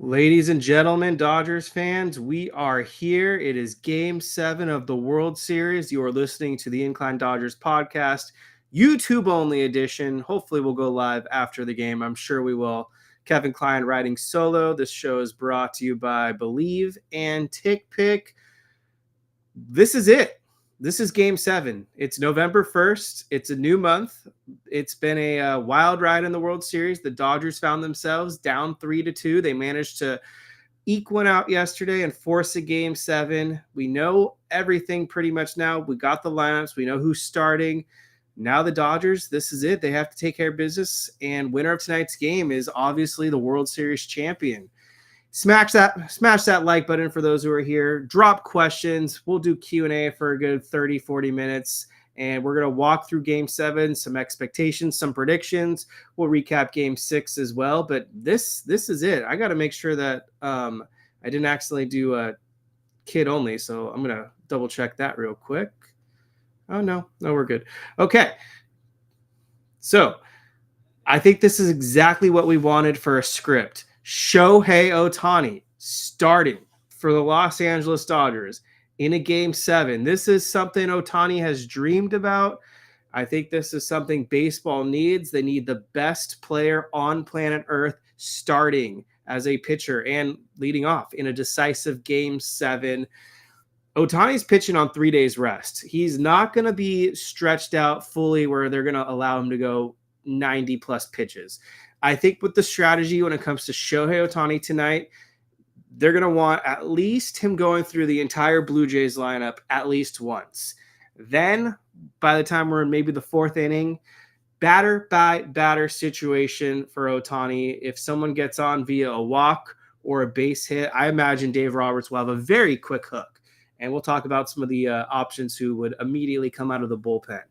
Ladies and gentlemen, Dodgers fans, we are here. It is game 7 of the World Series. You are listening to the Incline Dodgers podcast, YouTube only edition. Hopefully, we'll go live after the game. I'm sure we will. Kevin Klein riding solo. This show is brought to you by Believe and Tick Pick. This is it. This is game 7. It's November 1st. It's a new month. It's been a wild ride in the World Series. The Dodgers found themselves down 3-2. They managed to eke one out yesterday and force a game 7. We know everything pretty much now. We got the lineups. We know who's starting. Now the Dodgers, this is it. They have to take care of business. And winner of tonight's game is obviously the World Series champion. Smash that like button for those who are here. Drop questions. We'll do Q&A for a good 30, 40 minutes. And we're going to walk through game 7, some expectations, some predictions. We'll recap game 6 as well. But this is it. I got to make sure that I didn't accidentally do a kid only. So I'm going to double check that real quick. Oh, no, we're good. Okay. So I think this is exactly what we wanted for a script. Shohei Ohtani starting for the Los Angeles Dodgers in a game 7. This is something Ohtani has dreamed about. I think this is something baseball needs. They need the best player on planet Earth starting as a pitcher and leading off in a decisive game 7. Ohtani's pitching on 3 days rest. He's not going to be stretched out fully where they're going to allow him to go 90 plus pitches. I think with the strategy when it comes to Shohei Ohtani tonight, they're going to want at least him going through the entire Blue Jays lineup at least once. Then, by the time we're in maybe the 4th inning, batter by batter situation for Ohtani. If someone gets on via a walk or a base hit, I imagine Dave Roberts will have a very quick hook. And we'll talk about some of the options who would immediately come out of the bullpen.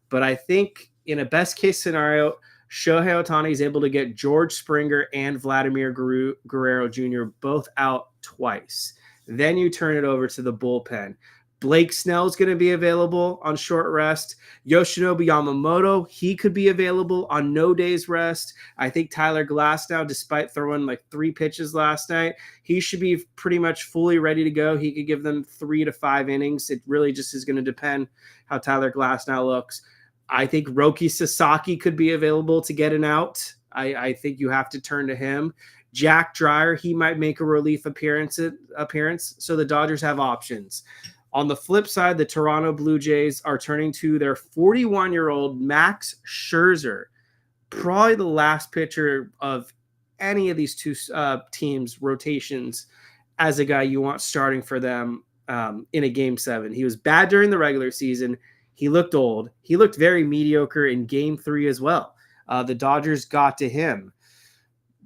But I think in a best case scenario, Shohei Ohtani is able to get George Springer and Vladimir Guerrero Jr. both out twice. Then you turn it over to the bullpen. Blake Snell is going to be available on short rest. Yoshinobu Yamamoto, he could be available on no days rest. I think Tyler Glasnow, despite throwing like 3 pitches last night, he should be pretty much fully ready to go. He could give them 3 to 5 innings. It really just is going to depend how Tyler Glasnow looks. I think Roki Sasaki could be available to get an out. I think you have to turn to him. Jack Dreyer, he might make a relief appearance, so the Dodgers have options. On the flip side, the Toronto Blue Jays are turning to their 41-year-old Max Scherzer, probably the last pitcher of any of these two teams' rotations as a guy you want starting for them in a game 7. He was bad during the regular season. He looked old. He looked very mediocre in game 3 as well. The Dodgers got to him.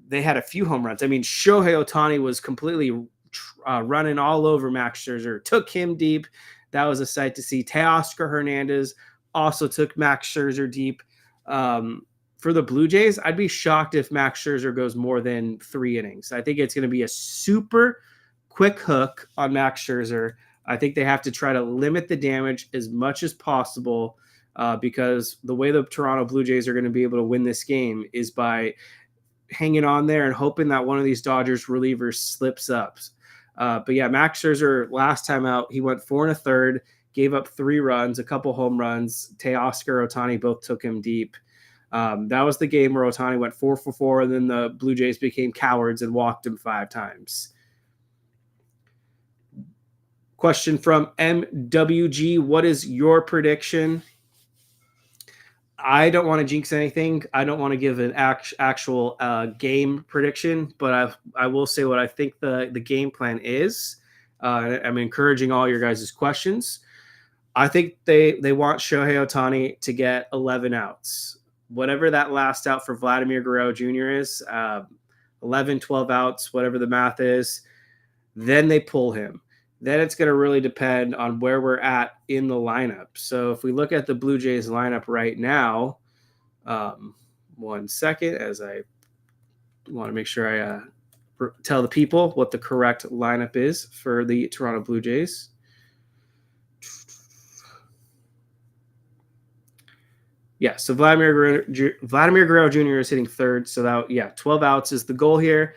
They had a few home runs. I mean, Shohei Ohtani was completely running all over Max Scherzer, took him deep. That was a sight to see. Teoscar Hernandez also took Max Scherzer deep. For the Blue Jays, I'd be shocked if Max Scherzer goes more than 3 innings. I think it's going to be a super quick hook on Max Scherzer. I think they have to try to limit the damage as much as possible because the way the Toronto Blue Jays are going to be able to win this game is by hanging on there and hoping that one of these Dodgers relievers slips up. But yeah, Max Scherzer, last time out, he went 4 1/3, gave up 3 runs, a couple home runs. Teoscar, Ohtani both took him deep. That was the game where Ohtani went 4 for 4, and then the Blue Jays became cowards and walked him 5 times. Question from MWG. What is your prediction? I don't want to jinx anything. I don't want to give an actual game prediction, but I will say what I think the game plan is. I'm encouraging all your guys' questions. I think they want Shohei Ohtani to get 11 outs. Whatever that last out for Vladimir Guerrero Jr. is, 11, 12 outs, whatever the math is, then they pull him. Then it's going to really depend on where we're at in the lineup. So if we look at the Blue Jays lineup right now, 1 second, as I want to make sure I tell the people what the correct lineup is for the Toronto Blue Jays. Yeah, so Vladimir Guerrero Jr. is hitting 3rd. So that, 12 outs is the goal here.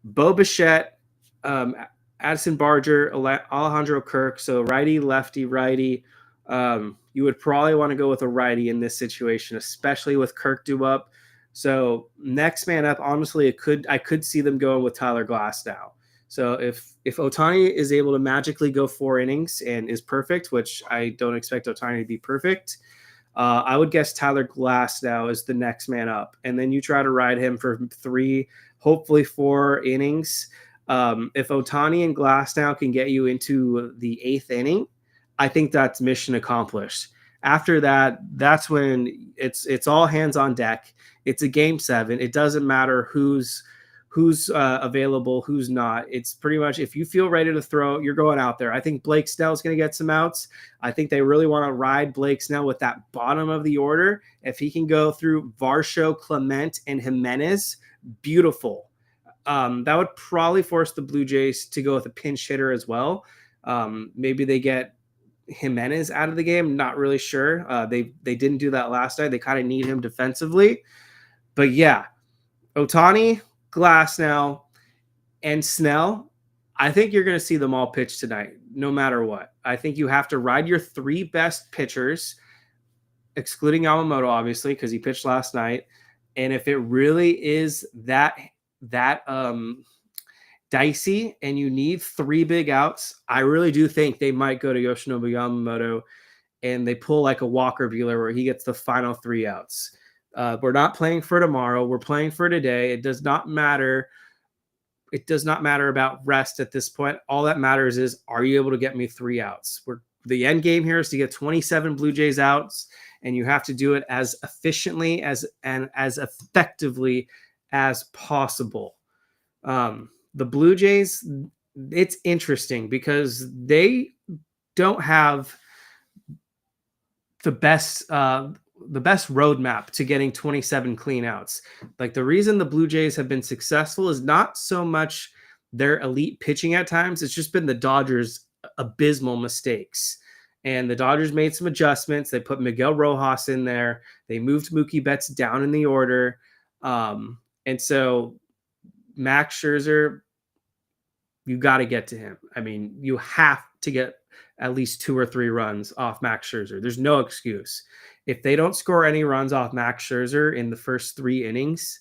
Bo Bichette, um, Addison Barger, Alejandro Kirk. So righty, lefty, righty. You would probably want to go with a righty in this situation, especially with Kirk due up. So next man up, honestly, I could see them going with Tyler Glass now. So if Ohtani is able to magically go 4 innings and is perfect, which I don't expect Ohtani to be perfect, I would guess Tyler Glass now is the next man up, and then you try to ride him for 3, hopefully 4 innings. If Ohtani and Glass now can get you into the 8th inning, I think that's mission accomplished. After that, that's when it's all hands on deck. It's a game 7. It doesn't matter who's available, who's not. It's pretty much if you feel ready to throw, you're going out there. I think Blake Snell's going to get some outs. I think they really want to ride Blake Snell with that bottom of the order. If he can go through Varsho, Clement, and Jimenez, beautiful. That would probably force the Blue Jays to go with a pinch hitter as well. Maybe they get Jimenez out of the game. Not really sure. They didn't do that last night. They kind of need him defensively. But yeah, Ohtani, Glass now, and Snell, I think you're going to see them all pitch tonight, no matter what. I think you have to ride your 3 best pitchers, excluding Yamamoto, obviously, because he pitched last night. And if it really is that dicey and you need 3 big outs, I really do think they might go to Yoshinobu Yamamoto and they pull like a Walker Buehler where he gets the final 3 outs. We're not playing for tomorrow. We're playing for today. It does not matter. It does not matter about rest at this point. All that matters is, are you able to get me 3 outs? The end game here is to get 27 Blue Jays outs, and you have to do it as efficiently and as effectively as possible. The Blue Jays, it's interesting because they don't have the best roadmap to getting 27 clean outs. Like, the reason the Blue Jays have been successful is not so much their elite pitching at times. It's just been the Dodgers' abysmal mistakes. And the Dodgers made some adjustments. They put Miguel Rojas in there. They moved Mookie Betts down in the order. And so Max Scherzer, you got to get to him. I mean, you have to get at least 2 or 3 runs off Max Scherzer. There's no excuse. If they don't score any runs off Max Scherzer in the first 3 innings,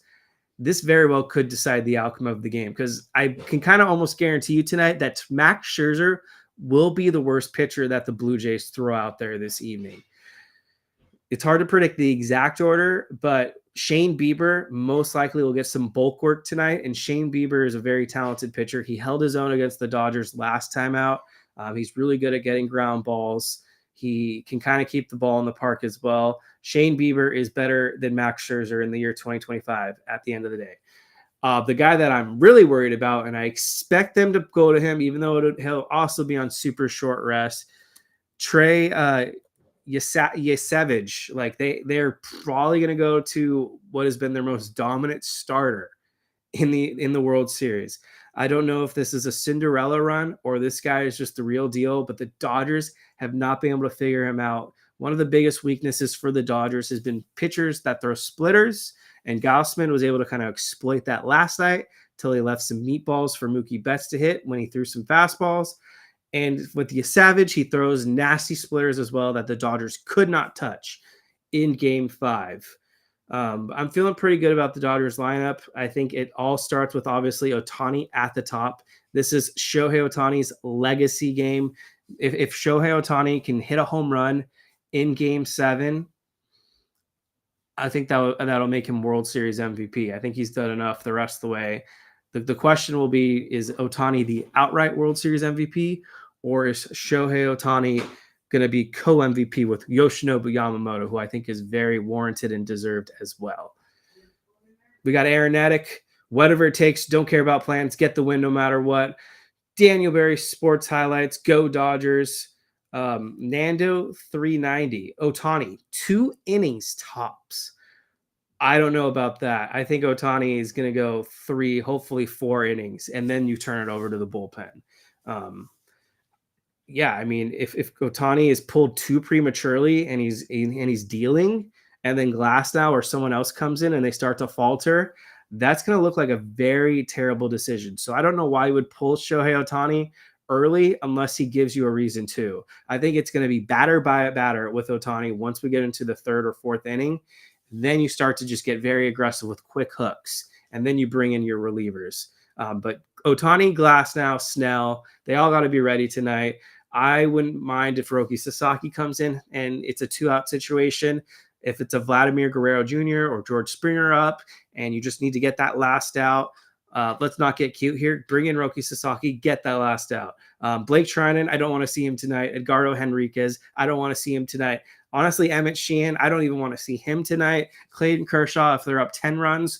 this very well could decide the outcome of the game, because I can kind of almost guarantee you tonight that Max Scherzer will be the worst pitcher that the Blue Jays throw out there this evening. It's hard to predict the exact order, but Shane Bieber most likely will get some bulk work tonight, and Shane Bieber is a very talented pitcher. He held his own against the Dodgers last time out. He's really good at getting ground balls. He can kind of keep the ball in the park as well. Shane Bieber is better than Max Scherzer in the year 2025 at the end of the day. The guy that I'm really worried about, and I expect them to go to him, even though he'll also be on super short rest, Trey Yesevich. Like, they're probably going to go to what has been their most dominant starter in the World Series. I don't know if this is a Cinderella run or this guy is just the real deal, but the Dodgers have not been able to figure him out. One of the biggest weaknesses for the Dodgers has been pitchers that throw splitters, and Gaussman was able to kind of exploit that last night till he left some meatballs for Mookie Betts to hit when he threw some fastballs. And with the Savage, he throws nasty splitters as well that the Dodgers could not touch in Game 5. I'm feeling pretty good about the Dodgers lineup. I think it all starts with, obviously, Ohtani at the top. This is Shohei Ohtani's legacy game. If Shohei Ohtani can hit a home run in Game 7, I think that'll make him World Series MVP. I think he's done enough the rest of the way. The question will be, is Ohtani the outright World Series MVP, or is Shohei Ohtani going to be co-MVP with Yoshinobu Yamamoto, who I think is very warranted and deserved as well. We got Aaron Nedick. Whatever it takes, don't care about plans, get the win no matter what. Daniel Berry Sports Highlights, go Dodgers. Nando 390. Ohtani 2 innings tops. I don't know about that. I think Ohtani is going to go 3, hopefully 4 innings, and then you turn it over to the bullpen. Yeah, I mean, if Ohtani is pulled too prematurely and he's dealing, and then Glasnow or someone else comes in and they start to falter, that's going to look like a very terrible decision. So I don't know why you would pull Shohei Ohtani early unless he gives you a reason to. I think it's going to be batter by batter with Ohtani once we get into the third or fourth inning. Then you start to just get very aggressive with quick hooks, and then you bring in your relievers. But Ohtani, Glasnow, Snell, they all got to be ready tonight. I wouldn't mind if Roki Sasaki comes in and it's a 2-out situation. If it's a Vladimir Guerrero Jr. or George Springer up and you just need to get that last out, let's not get cute here. Bring in Roki Sasaki, get that last out. Blake Treinen, I don't want to see him tonight. Edgardo Henriquez, I don't want to see him tonight. Honestly, Emmett Sheehan, I don't even want to see him tonight. Clayton Kershaw, if they're up 10 runs,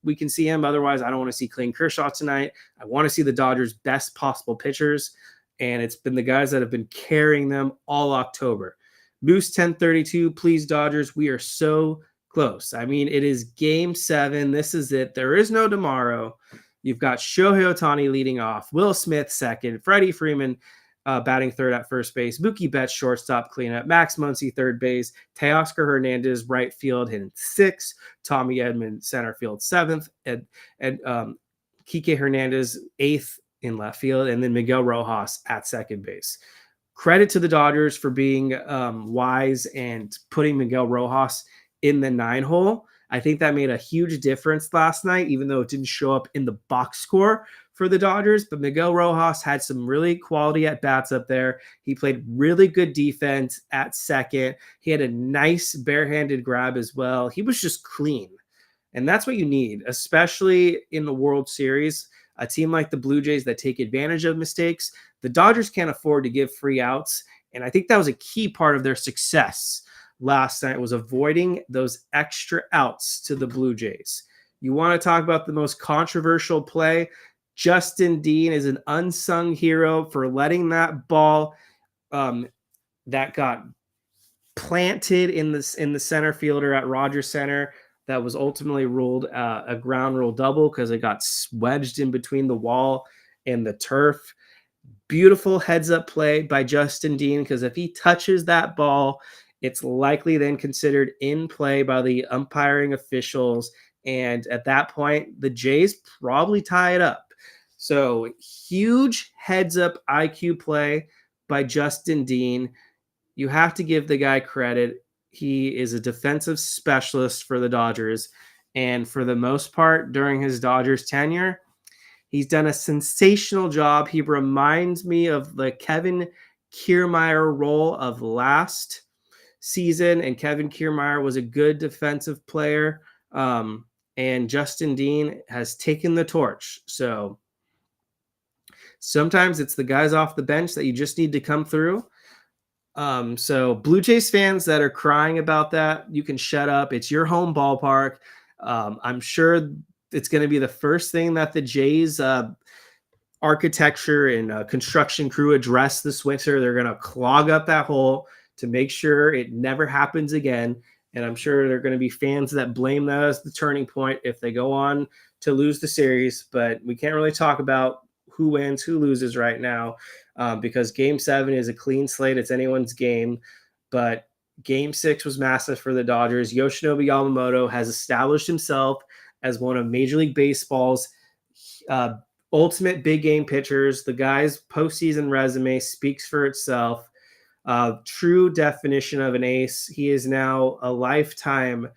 we can see him. Otherwise, I don't want to see Clayton Kershaw tonight. I want to see the Dodgers' best possible pitchers, and it's been the guys that have been carrying them all October. Moose 1032, please, Dodgers. We are so close. I mean, it is game 7. This is it. There is no tomorrow. You've got Shohei Ohtani leading off, Will Smith second, Freddie Freeman batting third at first base, Mookie Betts shortstop cleanup, Max Muncy third base, Teoscar Hernandez right field hitting 6th, Tommy Edman center field 7th, and Kike Hernandez 8th in left field, and then Miguel Rojas at second base. Credit to the Dodgers for being wise and putting Miguel Rojas in the 9-hole. I think that made a huge difference last night, even though it didn't show up in the box score for the Dodgers. But Miguel Rojas had some really quality at-bats up there. He played really good defense at second. He had a nice barehanded grab as well. He was just clean. And that's what you need, especially in the World Series. A team like the Blue Jays that take advantage of mistakes, the Dodgers can't afford to give free outs. And I think that was a key part of their success last night, was avoiding those extra outs to the Blue Jays. You want to talk about the most controversial play? Justin Dean is an unsung hero for letting that ball that got planted in the center fielder at Rogers Center, that was ultimately ruled a ground rule double because it got wedged in between the wall and the turf. Beautiful heads-up play by Justin Dean, because if he touches that ball, it's likely then considered in play by the umpiring officials. And at that point, the Jays probably tie it up. So huge heads-up IQ play by Justin Dean. You have to give the guy credit. He is a defensive specialist for the Dodgers. And for the most part, during his Dodgers tenure, he's done a sensational job. He reminds me of the Kevin Kiermaier role of last season, and Kevin Kiermaier was a good defensive player. And Justin Dean has taken the torch. So sometimes it's the guys off the bench that you just need to come through. So Blue Jays fans that are crying about that, you can shut up. It's your home ballpark. I'm sure it's going to be the first thing that the Jays architecture and construction crew address this winter. They're going to clog up that hole to make sure it never happens again. And I'm sure there are going to be fans that blame that as the turning point if they go on to lose the series. But we can't really talk about who wins, who loses right now, because Game 7 is a clean slate. It's anyone's game. But Game 6 was massive for the Dodgers. Yoshinobu Yamamoto has established himself as one of Major League Baseball's ultimate big game pitchers. The guy's postseason resume speaks for itself. True definition of an ace. He is now a lifetime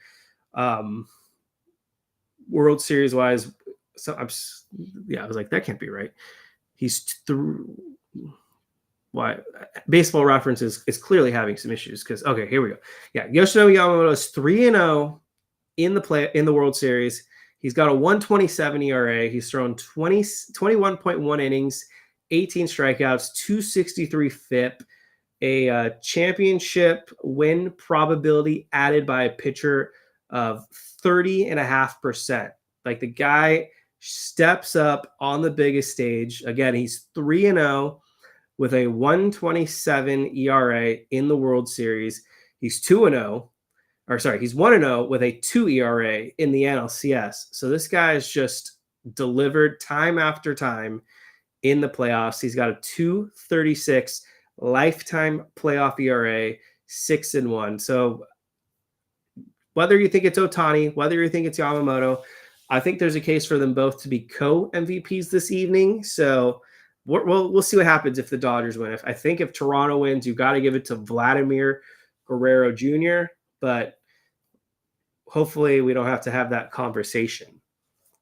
World Series wise. So I was like, that can't be right. He's why Baseball Reference is clearly having some issues, because okay, here we go. Yeah, Yoshinobu Yamamoto is 3-0 in the World Series. He's got a 1.27 ERA. He's thrown 21.1 innings, 18 strikeouts, 263 FIP, a championship win probability added by a pitcher of 30.5%. Like, the guy steps up on the biggest stage. Again, he's 3-0 with a 1.27 ERA in the World Series. He's 1-0 with a 2 ERA in the NLCS. So this guy has just delivered time after time in the playoffs. He's got a 2.36 lifetime playoff ERA, 6-1. So whether you think it's Ohtani, whether you think it's Yamamoto, I think there's a case for them both to be co-MVPs this evening. So we'll see what happens if the Dodgers win. I think if Toronto wins, you got to give it to Vladimir Guerrero Jr., but hopefully we don't have to have that conversation.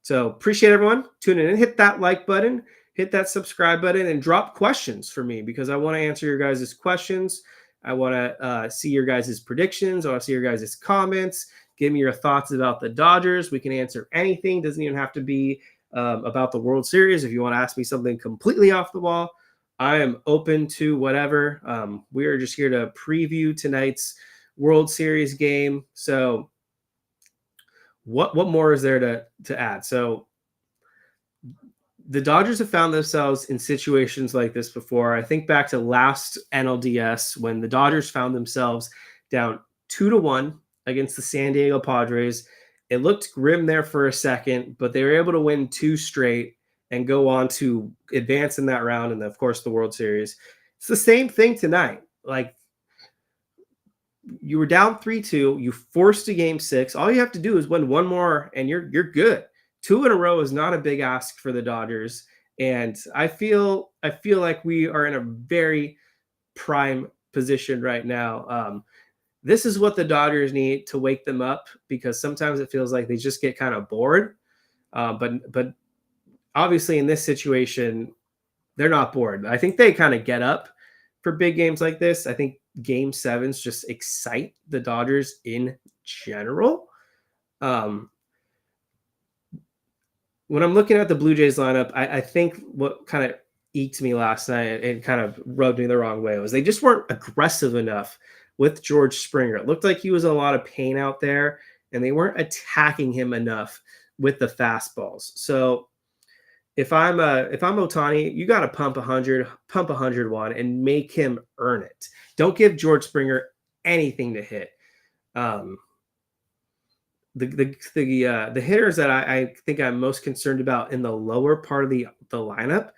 So appreciate everyone tuning in. Hit that like button, hit that subscribe button, and drop questions for me because I want to answer your guys' questions. I want to see your guys' predictions. I want to see your guys' comments. Give me your thoughts about the Dodgers. We can answer anything. Doesn't even have to be about the World Series. If you want to ask me something completely off the wall, I am open to whatever. We are just here to preview tonight's World Series game. So what more is there to add? So the Dodgers have found themselves in situations like this before. I think back to last NLDS when the Dodgers found themselves down 2-1 against the San Diego Padres. It looked grim there for a second, but they were able to win 2 straight and go on to advance in that round and, of course, the World Series. It's the same thing tonight. Like, you were down 3-2. You forced a game 6. All you have to do is win one more, and you're good. 2 in a row is not a big ask for the Dodgers, and I feel like we are in a very prime position right now. This is what the Dodgers need to wake them up because sometimes it feels like they just get kind of bored. But obviously in this situation, they're not bored. I think they kind of get up for big games like this. I think Game 7s just excite the Dodgers in general. When I'm looking at the Blue Jays lineup, I think what kind of eked me last night and kind of rubbed me the wrong way was they just weren't aggressive enough with George Springer. It looked like he was in a lot of pain out there, and they weren't attacking him enough with the fastballs. So if I'm Ohtani, you got to pump 100, pump 101, and make him earn it. Don't give George Springer anything to hit. The hitters that I think I'm most concerned about in the lower part of the lineup,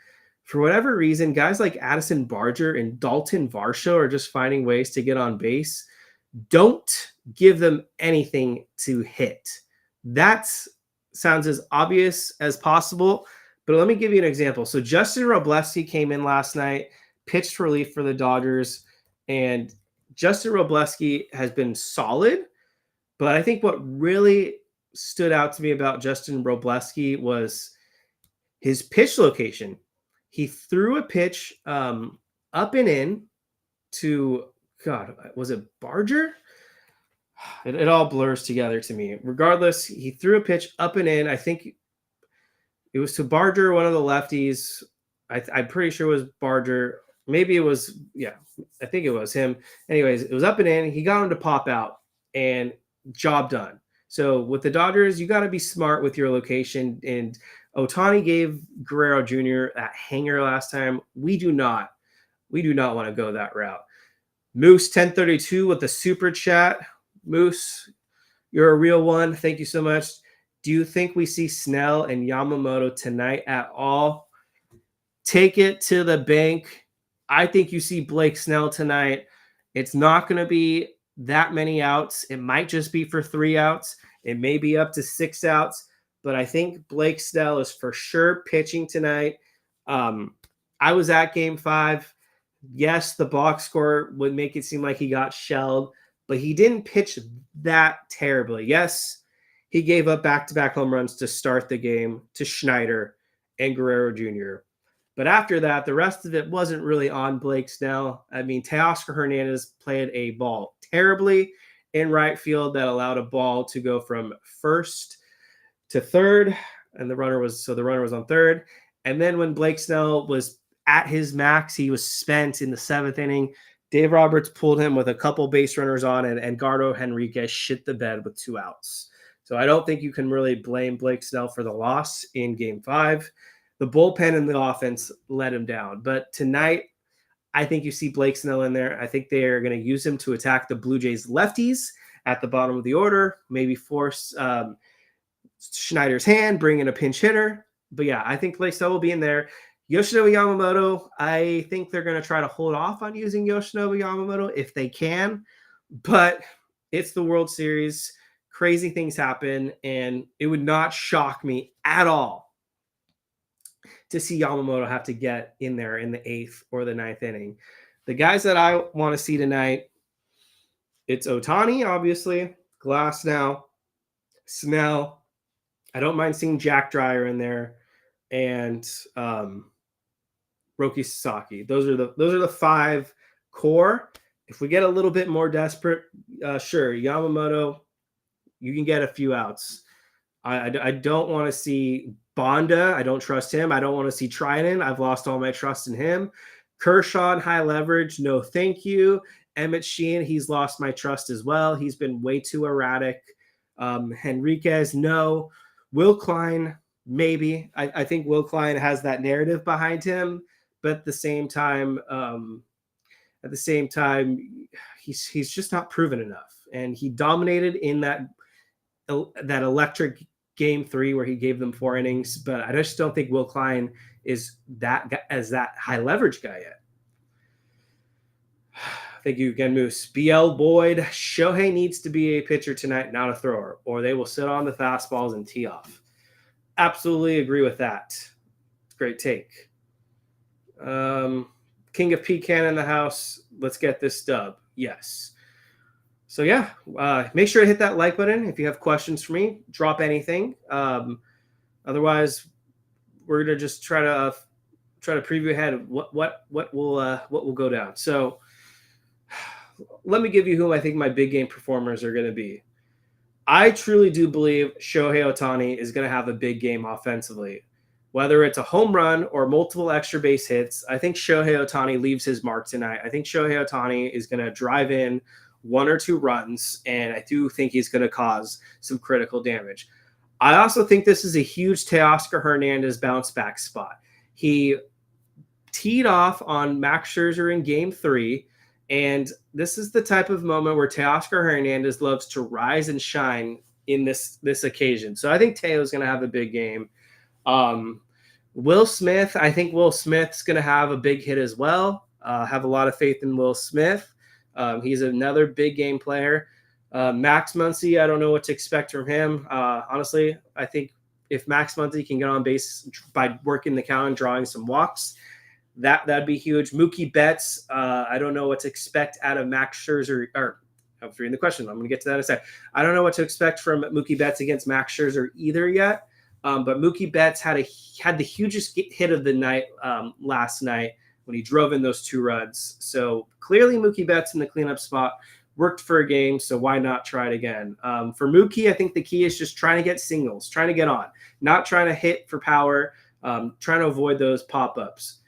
for whatever reason, guys like Addison Barger and Dalton Varsho are just finding ways to get on base. Don't give them anything to hit. That sounds as obvious as possible, but let me give you an example. So Justin Robleski came in last night, pitched relief for the Dodgers, and Justin Robleski has been solid. But I think what really stood out to me about Justin Robleski was his pitch location. He threw a pitch up and in to, God, was it Barger? It all blurs together to me. Regardless, he threw a pitch up and in. I think it was to Barger, one of the lefties. I'm pretty sure it was Barger. Maybe it was, yeah, I think it was him. Anyways, it was up and in. He got him to pop out, and job done. So with the Dodgers, you got to be smart with your location. And Ohtani gave Guerrero Jr. that hanger last time. We do not want to go that route. Moose 1032 with the super chat. Moose, you're a real one. Thank you so much. Do you think we see Snell and Yamamoto tonight at all? Take it to the bank. I think you see Blake Snell tonight. It's not going to be that many outs. It might just be for 3 outs. It may be up to 6 outs, but I think Blake Snell is for sure pitching tonight. I was at Game 5. Yes, the box score would make it seem like he got shelled, but he didn't pitch that terribly. Yes, he gave up back-to-back home runs to start the game to Schneider and Guerrero Jr. But after that, the rest of it wasn't really on Blake Snell. I mean, Teoscar Hernandez played a ball terribly in right field that allowed a ball to go from first to third, and the runner was on third. And then when Blake Snell was at his max, he was spent in the 7th inning. Dave Roberts pulled him with a couple base runners on, and Edgardo Henriquez shit the bed with 2 outs. So I don't think you can really blame Blake Snell for the loss in Game 5. The bullpen and the offense let him down. But tonight, I think you see Blake Snell in there. I think they're going to use him to attack the Blue Jays lefties at the bottom of the order, maybe force Schneider's hand, bring in a pinch hitter. But yeah, I think Blake Snell will be in there. Yoshinobu Yamamoto, I think they're going to try to hold off on using Yoshinobu Yamamoto if they can. But it's the World Series. crazy things happen, and it would not shock me at all to see Yamamoto have to get in there in the 8th or the 9th inning. The guys that I want to see tonight, it's Ohtani, obviously, Glass now, Snell. I don't mind seeing Jack Dreyer in there, and Roki Sasaki. Those are the 5 core. If we get a little bit more desperate, sure, Yamamoto, you can get a few outs. I don't want to see Bonda. I don't trust him. I don't want to see Trinan. I've lost all my trust in him. Kershaw in high leverage, no thank you. Emmett Sheehan, he's lost my trust as well. He's been way too erratic. Henriquez, no. Will Klein, maybe. I think Will Klein has that narrative behind him, but at the same time, he's just not proven enough. And he dominated in that electric game 3 where he gave them 4 innings, but I just don't think Will Klein is that high leverage guy yet. Thank you again, Moose. BL Boyd, Shohei needs to be a pitcher tonight, not a thrower, or they will sit on the fastballs and tee off. Absolutely agree with that. Great take. King of Pecan in the house. Let's get this dub. Yes. So yeah, make sure to hit that like button. If you have questions for me, drop anything. Otherwise, we're gonna just try to preview ahead of what will go down. So let me give you who I think my big game performers are going to be. I truly do believe Shohei Ohtani is going to have a big game offensively. Whether it's a home run or multiple extra base hits, I think Shohei Ohtani leaves his mark tonight. I think Shohei Ohtani is going to drive in 1 or 2 runs, and I do think he's going to cause some critical damage. I also think this is a huge Teoscar Hernandez bounce back spot. He teed off on Max Scherzer in game 3, and this is the type of moment where Teoscar Hernandez loves to rise and shine in this occasion. So I think Teo's going to have a big game. Will Smith, I think Will Smith's going to have a big hit as well. Have a lot of faith in Will Smith. He's another big game player. Max Muncy, I don't know what to expect from him. Honestly, I think if Max Muncy can get on base by working the count and drawing some walks, that'd be huge. Mookie Betts, I don't know what to expect out of Max Scherzer. Or I'm reading the question. I'm going to get to that in a sec. I don't know what to expect from Mookie Betts against Max Scherzer either yet. But Mookie Betts had the hugest hit of the night last night when he drove in those 2 runs. So clearly Mookie Betts in the cleanup spot worked for a game, so why not try it again? For Mookie, I think the key is just trying to get singles, trying to get on, not trying to hit for power, trying to avoid those pop-ups.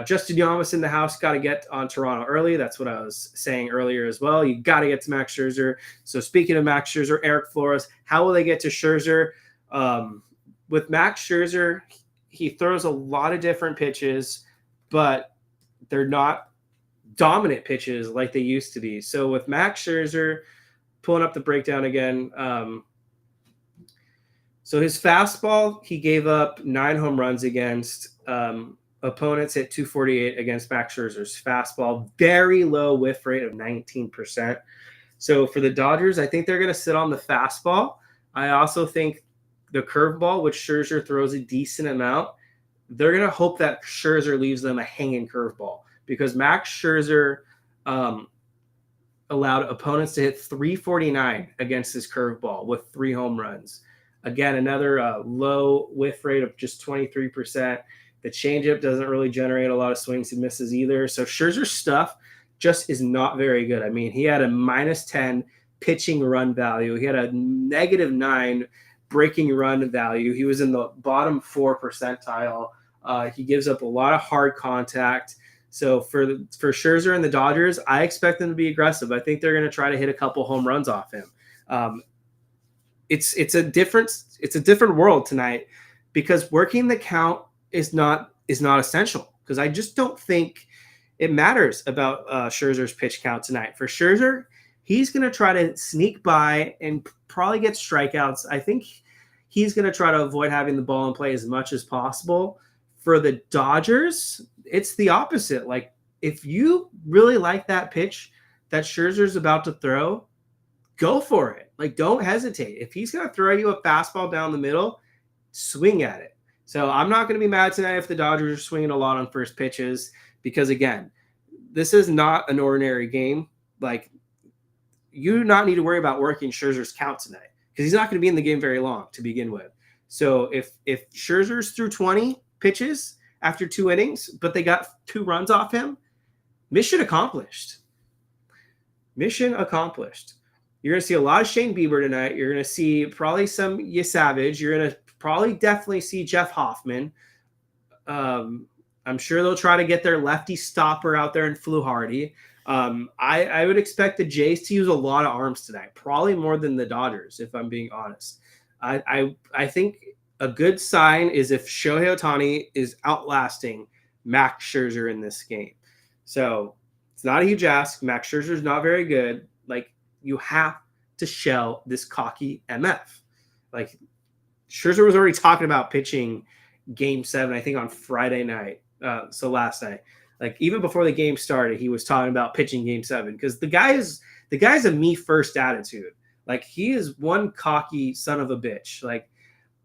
Justin Yamas in the house, got to get on Toronto early. That's what I was saying earlier as well. You got to get to Max Scherzer. So speaking of Max Scherzer, Eric Flores, how will they get to Scherzer? With Max Scherzer, he throws a lot of different pitches, but they're not dominant pitches like they used to be. So with Max Scherzer, pulling up the breakdown again, so his fastball, he gave up 9 home runs against. Opponents hit 248 against Max Scherzer's fastball. Very low whiff rate of 19%. So for the Dodgers, I think they're going to sit on the fastball. I also think the curveball, which Scherzer throws a decent amount, they're going to hope that Scherzer leaves them a hanging curveball, because Max Scherzer allowed opponents to hit 349 against his curveball with 3 home runs. Again, another low whiff rate of just 23%. The changeup doesn't really generate a lot of swings and misses either. So Scherzer's stuff just is not very good. I mean, he had a -10 pitching run value. He had a -9 breaking run value. He was in the bottom 4 percentile. He gives up a lot of hard contact. So for Scherzer and the Dodgers, I expect them to be aggressive. I think they're going to try to hit a couple home runs off him. It's a different world tonight, because working the count is not essential, because I just don't think it matters about Scherzer's pitch count tonight. For Scherzer, he's going to try to sneak by and probably get strikeouts. I think he's going to try to avoid having the ball in play as much as possible. For the Dodgers, it's the opposite. Like, if you really like that pitch that Scherzer's about to throw, go for it. Like, don't hesitate. If he's going to throw you a fastball down the middle, swing at it. So I'm not going to be mad tonight if the Dodgers are swinging a lot on first pitches because, again, this is not an ordinary game. Like, you do not need to worry about working Scherzer's count tonight because he's not going to be in the game very long to begin with. So if Scherzer's through 20 pitches after 2 innings, but they got 2 runs off him, mission accomplished. Mission accomplished. You're going to see a lot of Shane Bieber tonight. You're going to see probably some Savage. You're going to probably definitely see Jeff Hoffman. I'm sure they'll try to get their lefty stopper out there in Fluharty. I would expect the Jays to use a lot of arms tonight, probably more than the Dodgers, if I'm being honest. I think a good sign is if Shohei Ohtani is outlasting Max Scherzer in this game. So it's not a huge ask. Max Scherzer is not very good. Like, you have to shell this cocky MF. Like, Scherzer was already talking about pitching Game 7, I think, on Friday night. So last night, like, even before the game started, he was talking about pitching Game 7 because the guy's a me first attitude. Like, he is one cocky son of a bitch. Like,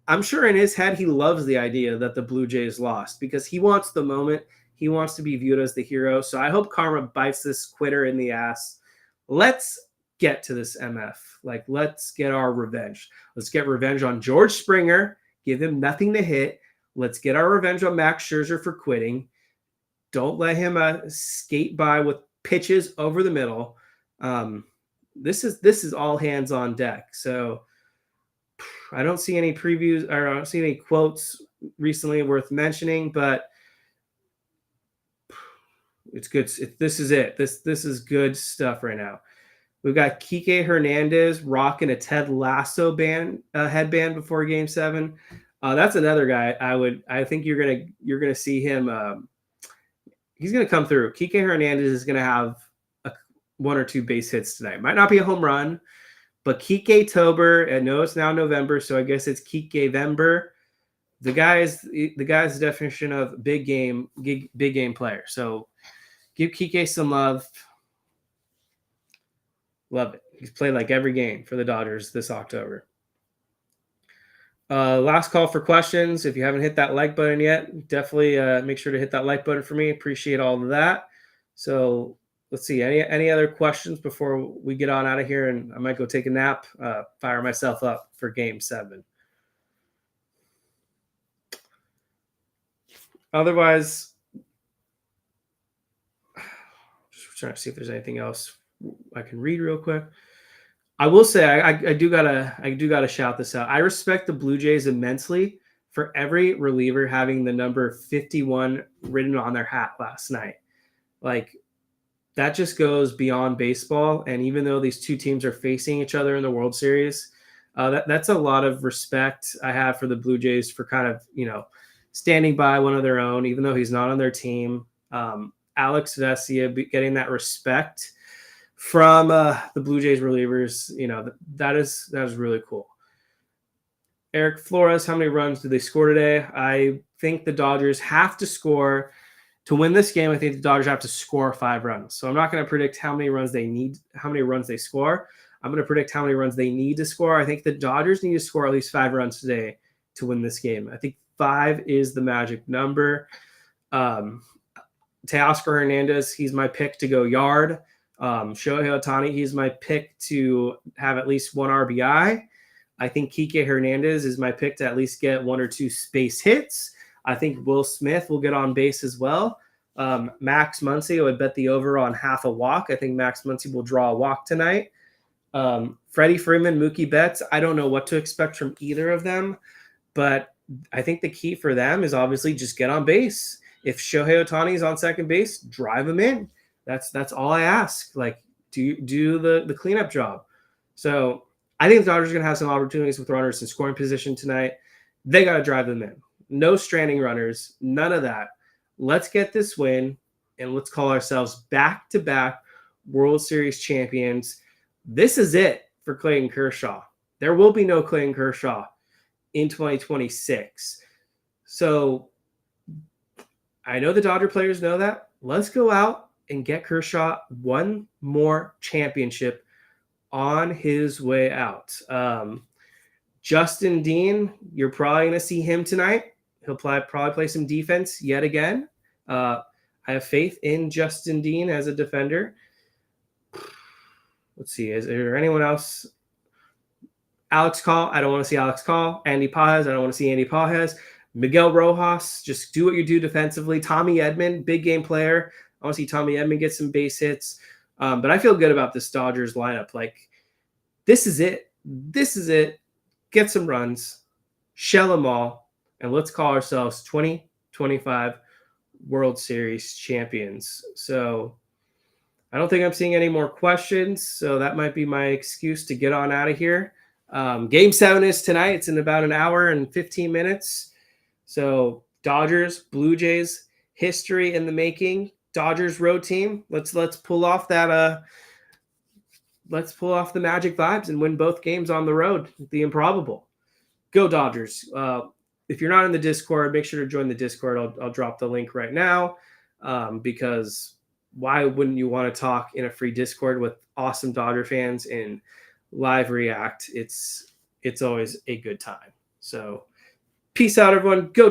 I'm sure in his head he loves the idea that the Blue Jays lost because he wants the moment. He wants to be viewed as the hero. So I hope karma bites this quitter in the ass. Let's get to this MF. Like, let's get our revenge. Let's get revenge on George Springer. Give him nothing to hit. Let's get our revenge on Max Scherzer for quitting. Don't let him skate by with pitches over the middle. This is all hands on deck. So I don't see any previews or I don't see any quotes recently worth mentioning, but it's good. This is it. This is good stuff right now. We've got Kike Hernandez rocking a Ted Lasso headband before Game 7. That's another guy I think you're gonna see him. He's gonna come through. Kike Hernandez is gonna have 1 or 2 base hits tonight. Might not be a home run, but Kike Tober. I know it's now November, so I guess it's Kike-vember. The guy's the definition of big game player. So give Kike some love. Love it. He's played like every game for the Dodgers this October. Last call for questions. If you haven't hit that like button yet, definitely make sure to hit that like button for me. Appreciate all of that. So let's see. Any other questions before we get on out of here? And I might go take a nap, fire myself up for Game 7. Otherwise, just trying to see if there's anything else I can read real quick. I will say I do gotta shout this out. I respect the Blue Jays immensely for every reliever having the number 51 written on their hat last night. Like, that just goes beyond baseball. And even though these two teams are facing each other in the World Series, that's a lot of respect I have for the Blue Jays for kind of, standing by one of their own, even though he's not on their team. Alex Vesia getting that respect from the Blue Jays relievers, that is really cool. Eric Flores, how many runs did they score today? I think the Dodgers have to score to win this game. I think the Dodgers have to score 5 runs. So I'm not going to predict how many runs they score. I'm going to predict how many runs they need to score. I think the Dodgers need to score at least 5 runs today to win this game. I think 5 is the magic number. Teoscar Hernandez, he's my pick to go yard. Shohei Ohtani, he's my pick to have at least 1 RBI. I think Kike Hernandez is my pick to at least get 1 or 2 base hits. I think Will Smith will get on base as well. Max Muncy, I would bet the over on half a walk. I think Max Muncy will draw a walk tonight. Freddie Freeman, Mookie Betts, I don't know what to expect from either of them, but I think the key for them is obviously just get on base. If Shohei Ohtani is on second base, drive him in. That's all I ask. Like, do the cleanup job. So I think the Dodgers are going to have some opportunities with runners in scoring position tonight. They got to drive them in. No stranding runners, none of that. Let's get this win, and let's call ourselves back-to-back World Series champions. This is it for Clayton Kershaw. There will be no Clayton Kershaw in 2026. So I know the Dodger players know that. Let's go out and get Kershaw one more championship on his way out. Justin Dean, you're probably going to see him tonight. He'll probably play some defense yet again. I have faith in Justin Dean as a defender. Let's see. Is there anyone else? Alex Call. I don't want to see Alex Call. Andy Pajes. I don't want to see Andy Pajes. Miguel Rojas. Just do what you do defensively. Tommy Edman, big game player. I want to see Tommy Edman get some base hits. But I feel good about this Dodgers lineup. Like, this is it. This is it. Get some runs, shell them all, and let's call ourselves 2025 World Series champions. So I don't think I'm seeing any more questions, so that might be my excuse to get on out of here. Game 7 is tonight. It's in about an hour and 15 minutes. So Dodgers, Blue Jays, history in the making. Dodgers road team. Let's pull off that let's pull off the magic vibes and win both games on the road. The improbable. Go Dodgers. If you're not in the Discord, make sure to join the Discord. I'll drop the link right now because why wouldn't you want to talk in a free Discord with awesome Dodger fans and live react? It's always a good time. So peace out, everyone. Go